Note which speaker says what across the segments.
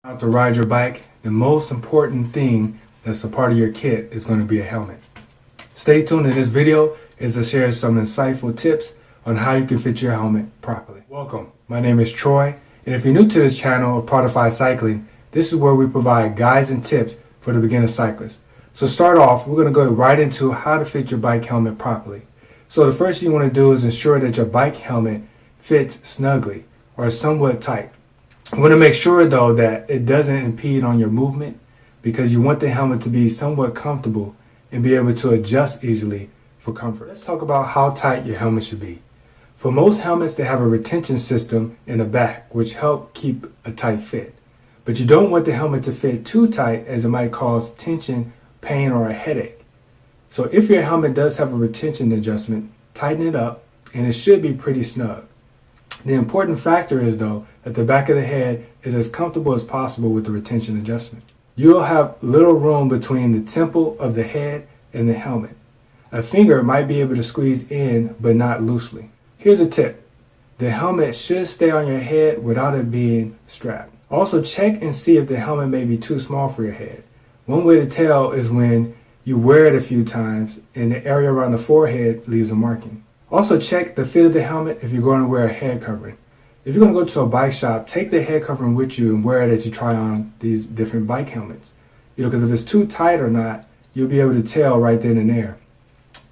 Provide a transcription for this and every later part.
Speaker 1: Out to ride your bike, the most important thing that's a part of your kit is going to be a helmet. Stay tuned in this video as I share some insightful tips on how you can fit your helmet properly. Welcome, my name is Troy, and if you're new to this channel of Partified Cycling, this is where we provide guides and tips for the beginner cyclist. So start off, we're going to go right into how to fit your bike helmet properly. So the first thing you want to do is ensure that your bike helmet fits snugly or somewhat tight. You want to make sure though that it doesn't impede on your movement because you want the helmet to be somewhat comfortable and be able to adjust easily for comfort. Let's talk about how tight your helmet should be. For most helmets, they have a retention system in the back which help keep a tight fit. But you don't want the helmet to fit too tight as it might cause tension, pain, or a headache. So if your helmet does have a retention adjustment, tighten it up and it should be pretty snug. The important factor is though that the back of the head is as comfortable as possible with the retention adjustment. You'll have little room between the temple of the head and the helmet. A finger might be able to squeeze in but not loosely. Here's a tip. The helmet should stay on your head without it being strapped. Also check and see if the helmet may be too small for your head. One way to tell is when you wear it a few times and the area around the forehead leaves a marking. Also check the fit of the helmet if you're going to wear a head covering. If you're going to go to a bike shop, take the head covering with you and wear it as you try on these different bike helmets. Because if it's too tight or not, you'll be able to tell right then and there.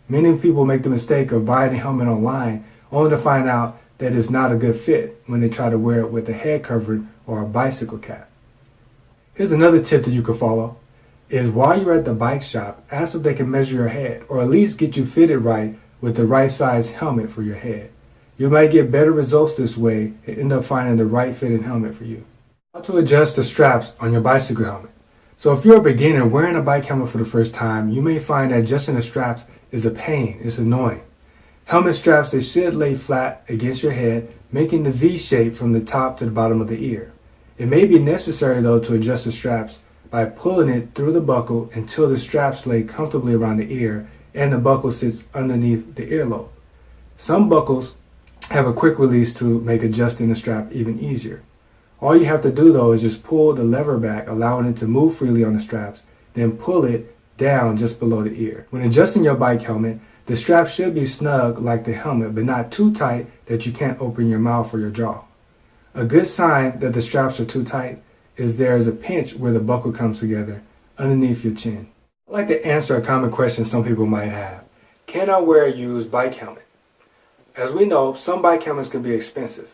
Speaker 1: Many people make the mistake of buying a helmet online only to find out that it's not a good fit when they try to wear it with a head covering or a bicycle cap. Here's another tip that you can follow is while you're at the bike shop, ask if they can measure your head or at least get you fitted right with the right size helmet for your head. You might get better results this way and end up finding the right fitting helmet for you. How to adjust the straps on your bicycle helmet. So if you're a beginner wearing a bike helmet for the first time, you may find that adjusting the straps is a pain, it's annoying. Helmet straps, they should lay flat against your head, making the V shape from the top to the bottom of the ear. It may be necessary though to adjust the straps by pulling it through the buckle until the straps lay comfortably around the ear and the buckle sits underneath the earlobe. Some buckles have a quick release to make adjusting the strap even easier. All you have to do though is just pull the lever back, allowing it to move freely on the straps, then pull it down just below the ear. When adjusting your bike helmet, the strap should be snug like the helmet, but not too tight that you can't open your mouth or your jaw. A good sign that the straps are too tight is there is a pinch where the buckle comes together underneath your chin. I'd like to answer a common question some people might have. Can I wear a used bike helmet? As we know, some bike helmets can be expensive.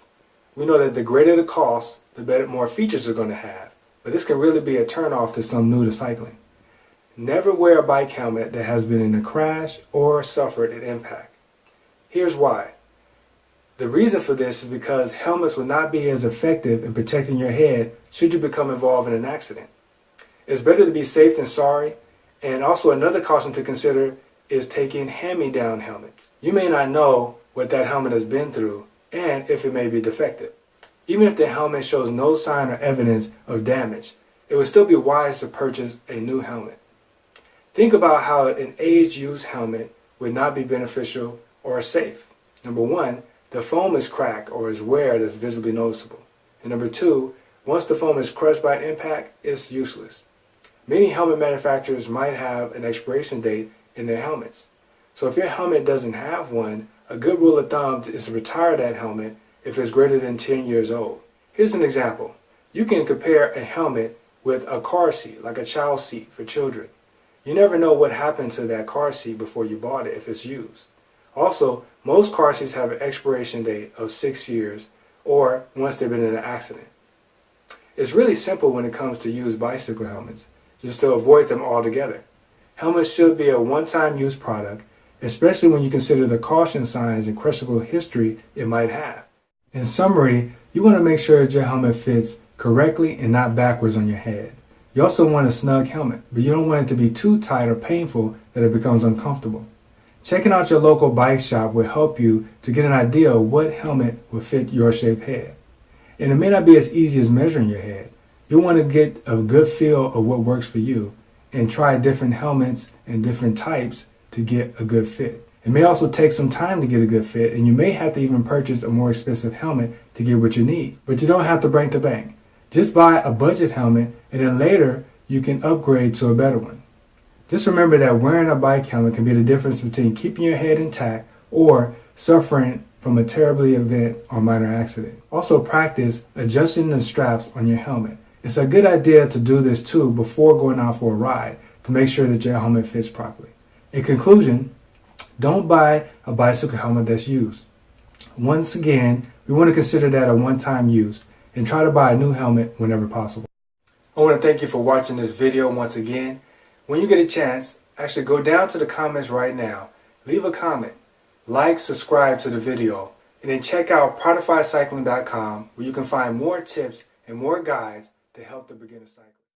Speaker 1: We know that the greater the cost, the better, more features are going to have. But this can really be a turnoff to some new to cycling. Never wear a bike helmet that has been in a crash or suffered an impact. Here's why. The reason for this is because helmets will not be as effective in protecting your head should you become involved in an accident. It's better to be safe than sorry. And also another caution to consider is taking hand-me-down helmets. You may not know what that helmet has been through and if it may be defective. Even if the helmet shows no sign or evidence of damage, it would still be wise to purchase a new helmet. Think about how an aged-used helmet would not be beneficial or safe. Number one, the foam is cracked or is wear that's visibly noticeable. And number two, once the foam is crushed by an impact, it's useless. Many helmet manufacturers might have an expiration date in their helmets. So if your helmet doesn't have one, a good rule of thumb is to retire that helmet if it's greater than 10 years old. Here's an example. You can compare a helmet with a car seat, like a child seat for children. You never know what happened to that car seat before you bought it if it's used. Also, most car seats have an expiration date of 6 years or once they've been in an accident. It's really simple when it comes to used bicycle helmets, just to avoid them altogether. Helmets should be a one-time use product, especially when you consider the caution signs and questionable history it might have. In summary, you want to make sure that your helmet fits correctly and not backwards on your head. You also want a snug helmet, but you don't want it to be too tight or painful that it becomes uncomfortable. Checking out your local bike shop will help you to get an idea of what helmet will fit your shaped head. And it may not be as easy as measuring your head. You'll want to get a good feel of what works for you and try different helmets and different types to get a good fit. It may also take some time to get a good fit, and you may have to even purchase a more expensive helmet to get what you need. But you don't have to break the bank. Just buy a budget helmet and then later you can upgrade to a better one. Just remember that wearing a bike helmet can be the difference between keeping your head intact or suffering from a terrible event or minor accident. Also practice adjusting the straps on your helmet. It's a good idea to do this too before going out for a ride to make sure that your helmet fits properly. In conclusion, don't buy a bicycle helmet that's used. Once again, we want to consider that a one-time use and try to buy a new helmet whenever possible. I want to thank you for watching this video once again. When you get a chance, actually go down to the comments right now, leave a comment, like, subscribe to the video, and then check out ProdifyCycling.com where you can find more tips and more guides to help the beginner cyclist.